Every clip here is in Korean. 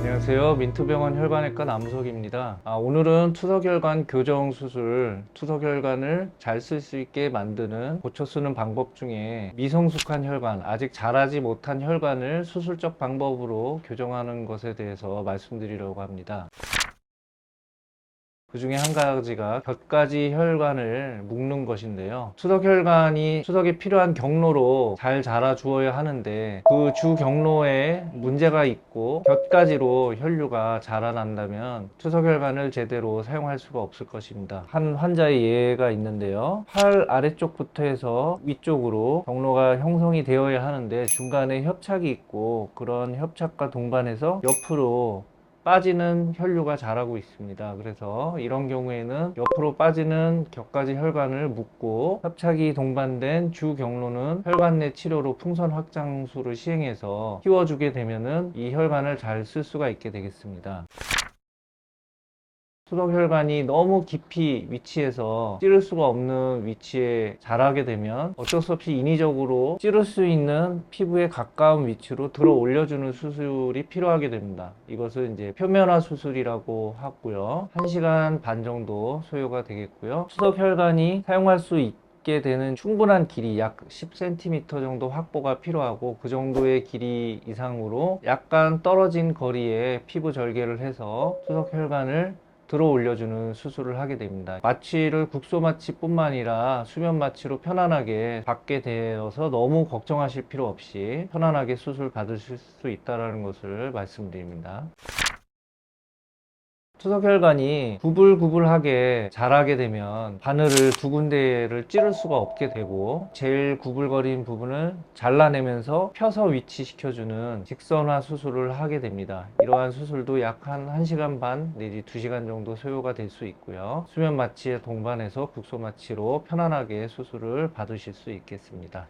안녕하세요. 민트병원 혈관외과 남석입니다. 오늘은 투석혈관 교정 수술, 투석혈관을 잘 쓸 수 있게 만드는 고쳐 쓰는 방법 중에 미성숙한 혈관, 아직 자라지 못한 혈관을 수술적 방법으로 교정하는 것에 대해서 말씀드리려고 합니다. 그 중에 한 가지가 곁가지 혈관을 묶는 것인데요. 투석혈관이 투석에 필요한 경로로 잘 자라 주어야 하는데 그 주 경로에 문제가 있고 곁가지로 혈류가 자라난다면 투석혈관을 제대로 사용할 수가 없을 것입니다. 한 환자의 예가 있는데요. 팔 아래쪽부터 해서 위쪽으로 경로가 형성이 되어야 하는데 중간에 협착이 있고 그런 협착과 동반해서 옆으로 빠지는 혈류가 자라고 있습니다. 그래서 이런 경우에는 옆으로 빠지는 곁가지 혈관을 묶고 협착이 동반된 주 경로는 혈관 내 치료로 풍선 확장술을 시행해서 키워주게 되면은 이 혈관을 잘 쓸 수가 있게 되겠습니다. 투석혈관이 너무 깊이 위치해서 찌를 수가 없는 위치에 자라게 되면 어쩔 수 없이 인위적으로 찌를 수 있는 피부에 가까운 위치로 들어 올려주는 수술이 필요하게 됩니다. 이것은 이제 표면화 수술이라고 하고요. 1시간 반 정도 소요가 되겠고요. 투석혈관이 사용할 수 있게 되는 충분한 길이 약 10cm 정도 확보가 필요하고 그 정도의 길이 이상으로 약간 떨어진 거리에 피부 절개를 해서 투석혈관을 들어 올려주는 수술을 하게 됩니다. 마취를 국소 마취뿐만 아니라 수면 마취로 편안하게 받게 되어서 너무 걱정하실 필요 없이 편안하게 수술 받으실 수 있다는 것을 말씀드립니다. 투석혈관이 구불구불하게 자라게 되면 바늘을 두 군데를 찌를 수가 없게 되고 제일 구불거린 부분을 잘라내면서 펴서 위치시켜주는 직선화 수술을 하게 됩니다. 이러한 수술도 약 한 1시간 반 내지 2시간 정도 소요가 될 수 있고요. 수면 마취에 동반해서 국소 마취로 편안하게 수술을 받으실 수 있겠습니다.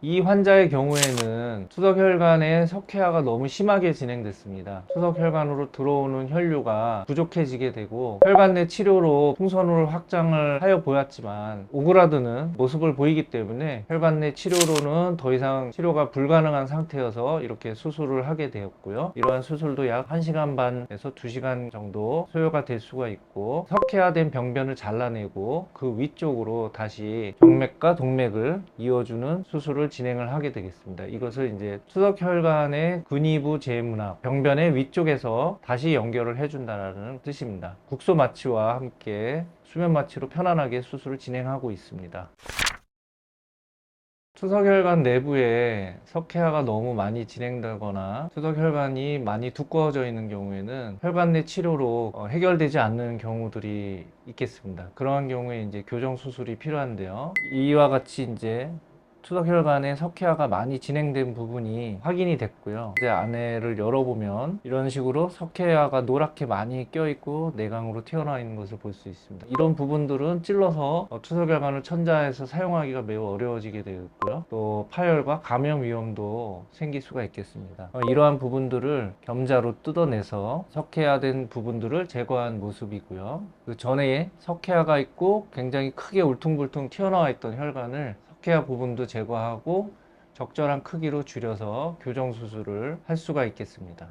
이 환자의 경우에는 투석혈관의 석회화가 너무 심하게 진행됐습니다. 투석혈관으로 들어오는 혈류가 부족해지게 되고 혈관 내 치료로 풍선을 확장을 하여 보였지만 오그라드는 모습을 보이기 때문에 혈관 내 치료로는 더 이상 치료가 불가능한 상태여서 이렇게 수술을 하게 되었고요. 이러한 수술도 약 1시간 반에서 2시간 정도 소요가 될 수가 있고 석회화된 병변을 잘라내고 그 위쪽으로 다시 정맥과 동맥을 이어주는 수술을 진행을 하게 되겠습니다. 이것을 이제 투석혈관의 근위부 제문학 병변의 위쪽에서 다시 연결을 해준다는 뜻입니다. 국소 마취와 함께 수면 마취로 편안하게 수술을 진행하고 있습니다. 투석혈관 내부에 석회화가 너무 많이 진행되거나 투석혈관이 많이 두꺼워져 있는 경우에는 혈관 내 치료로 해결되지 않는 경우들이 있겠습니다. 그러한 경우에 이제 교정 수술이 필요한데요. 이와 같이 이제 투석혈관의 석회화가 많이 진행된 부분이 확인이 됐고요. 이제 안에를 열어보면 이런 식으로 석회화가 노랗게 많이 껴있고 내강으로 튀어나와 있는 것을 볼 수 있습니다. 이런 부분들은 찔러서 투석혈관을 천자에서 사용하기가 매우 어려워지게 되었고요. 또 파열과 감염 위험도 생길 수가 있겠습니다. 이러한 부분들을 겸자로 뜯어내서 석회화된 부분들을 제거한 모습이고요. 그 전에 석회화가 있고 굉장히 크게 울퉁불퉁 튀어나와 있던 혈관을 석회화 부분도 제거하고 적절한 크기로 줄여서 교정 수술을 할 수가 있겠습니다.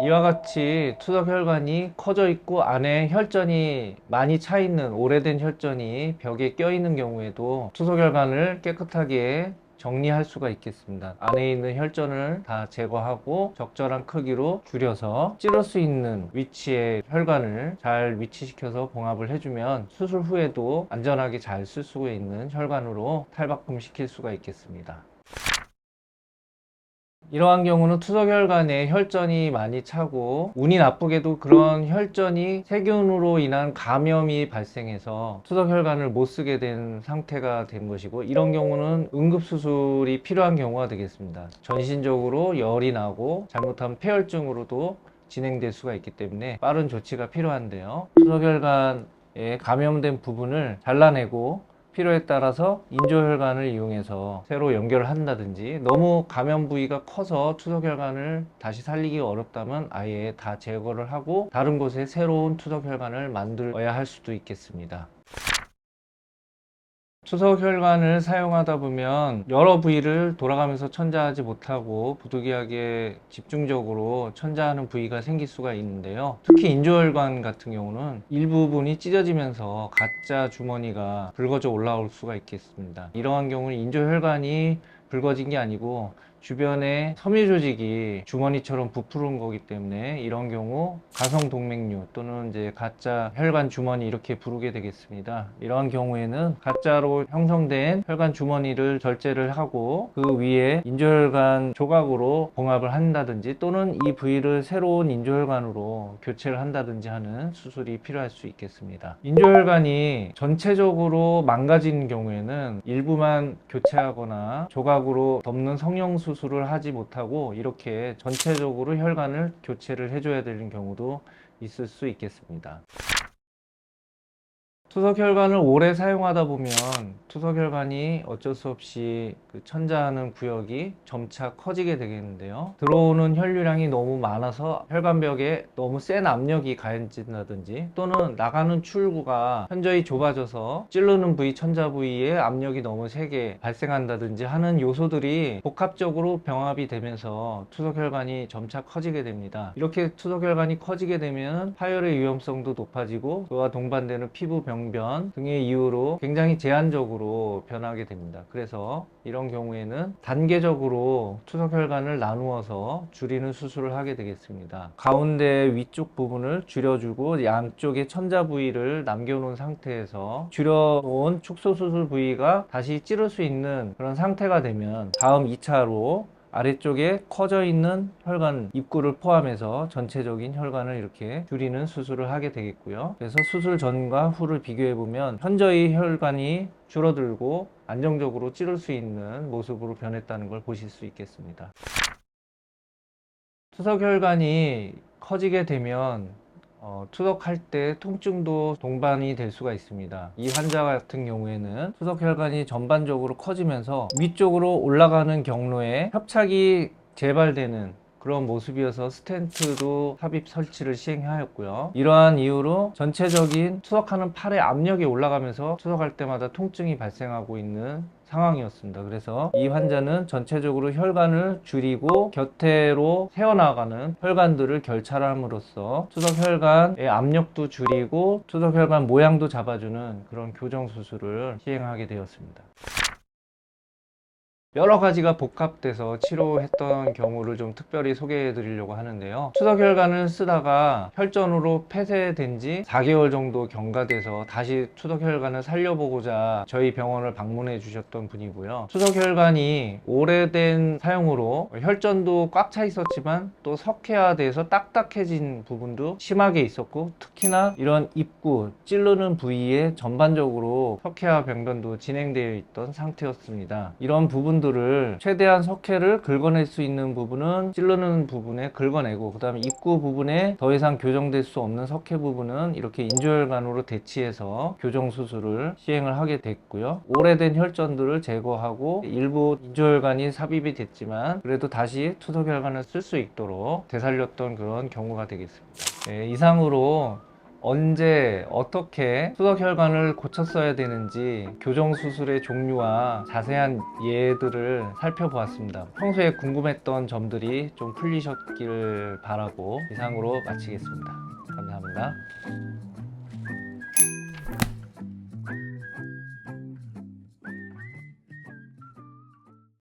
이와 같이 투석혈관이 커져 있고 안에 혈전이 많이 차 있는 오래된 혈전이 벽에 껴 있는 경우에도 투석혈관을 깨끗하게 정리할 수가 있겠습니다. 안에 있는 혈전을 다 제거하고 적절한 크기로 줄여서 찌를 수 있는 위치의 혈관을 잘 위치시켜서 봉합을 해주면 수술 후에도 안전하게 잘 쓸 수 있는 혈관으로 탈바꿈 시킬 수가 있겠습니다. 이러한 경우는 투석혈관에 혈전이 많이 차고 운이 나쁘게도 그런 혈전이 세균으로 인한 감염이 발생해서 투석혈관을 못 쓰게 된 상태가 된 것이고 이런 경우는 응급수술이 필요한 경우가 되겠습니다. 전신적으로 열이 나고 잘못하면 폐혈증으로도 진행될 수가 있기 때문에 빠른 조치가 필요한데요. 투석혈관에 감염된 부분을 잘라내고 필요에 따라서 인조혈관을 이용해서 새로 연결을 한다든지 너무 감염 부위가 커서 투석혈관을 다시 살리기 어렵다면 아예 다 제거를 하고 다른 곳에 새로운 투석혈관을 만들어야 할 수도 있겠습니다. 투석혈관을 사용하다 보면 여러 부위를 돌아가면서 천자하지 못하고 부득이하게 집중적으로 천자하는 부위가 생길 수가 있는데요. 특히 인조혈관 같은 경우는 일부분이 찢어지면서 가짜 주머니가 붉어져 올라올 수가 있겠습니다. 이러한 경우는 인조혈관이 붉어진 게 아니고 주변에 섬유 조직이 주머니처럼 부풀은 거기 때문에 이런 경우 가성동맥류 또는 이제 가짜 혈관 주머니 이렇게 부르게 되겠습니다. 이런 경우에는 가짜로 형성된 혈관 주머니를 절제를 하고 그 위에 인조혈관 조각으로 봉합을 한다든지 또는 이 부위를 새로운 인조혈관으로 교체를 한다든지 하는 수술이 필요할 수 있겠습니다. 인조혈관이 전체적으로 망가진 경우에는 일부만 교체하거나 조각으로 덮는 성형 수술을 하지 못하고 이렇게 전체적으로 혈관을 교체를 해줘야 되는 경우도 있을 수 있겠습니다. 투석혈관을 오래 사용하다 보면 투석혈관이 어쩔 수 없이 그 천자하는 구역이 점차 커지게 되겠는데요. 들어오는 혈류량이 너무 많아서 혈관벽에 너무 센 압력이 가해진다든지 또는 나가는 출구가 현저히 좁아져서 찌르는 부위, 천자 부위에 압력이 너무 세게 발생한다든지 하는 요소들이 복합적으로 병합이 되면서 투석혈관이 점차 커지게 됩니다. 이렇게 투석혈관이 커지게 되면 파열의 위험성도 높아지고 그와 동반되는 피부 병변 등의 이유로 굉장히 제한적으로 변하게 됩니다. 그래서 이런 경우에는 단계적으로 투석혈관을 나누어서 줄이는 수술을 하게 되겠습니다. 가운데 위쪽 부분을 줄여주고 양쪽의 천자 부위를 남겨놓은 상태에서 줄여놓은 축소수술 부위가 다시 찌를 수 있는 그런 상태가 되면 다음 2차로 아래쪽에 커져 있는 혈관 입구를 포함해서 전체적인 혈관을 이렇게 줄이는 수술을 하게 되겠고요. 그래서 수술 전과 후를 비교해 보면 현저히 혈관이 줄어들고 안정적으로 찌를 수 있는 모습으로 변했다는 걸 보실 수 있겠습니다. 투석혈관이 커지게 되면 투석할 때 통증도 동반이 될 수가 있습니다. 이 환자 같은 경우에는 투석혈관이 전반적으로 커지면서 위쪽으로 올라가는 경로에 협착이 재발되는 그런 모습이어서 스텐트도 삽입 설치를 시행하였고요. 이러한 이유로 전체적인 투석하는 팔의 압력이 올라가면서 투석할 때마다 통증이 발생하고 있는 상황이었습니다. 그래서 이 환자는 전체적으로 혈관을 줄이고 곁으로 새어나가는 혈관들을 결찰함으로써 투석혈관의 압력도 줄이고 투석혈관 모양도 잡아주는 그런 교정 수술을 시행하게 되었습니다. 여러 가지가 복합돼서 치료했던 경우를 좀 특별히 소개해 드리려고 하는데요. 투석혈관을 쓰다가 혈전으로 폐쇄된 지 4개월 정도 경과돼서 다시 투석혈관을 살려보고자 저희 병원을 방문해 주셨던 분이고요. 투석혈관이 오래된 사용으로 혈전도 꽉 차 있었지만 또 석회화돼서 딱딱해진 부분도 심하게 있었고 특히나 이런 입구, 찌르는 부위에 전반적으로 석회화 병변도 진행되어 있던 상태였습니다. 이런 부분들을 최대한 석회를 긁어낼 수 있는 부분은 찌르는 부분에 긁어내고 그 다음에 입구 부분에 더 이상 교정될 수 없는 석회 부분은 이렇게 인조혈관으로 대치해서 교정 수술을 시행을 하게 됐고요. 오래된 혈전들을 제거하고 일부 인조혈관이 삽입이 됐지만 그래도 다시 투석혈관을 쓸 수 있도록 되살렸던 그런 경우가 되겠습니다. 네, 이상으로 언제 어떻게 투석혈관을 고쳤어야 되는지 교정 수술의 종류와 자세한 예들을 살펴보았습니다. 평소에 궁금했던 점들이 좀 풀리셨길 바라고 이상으로 마치겠습니다. 감사합니다.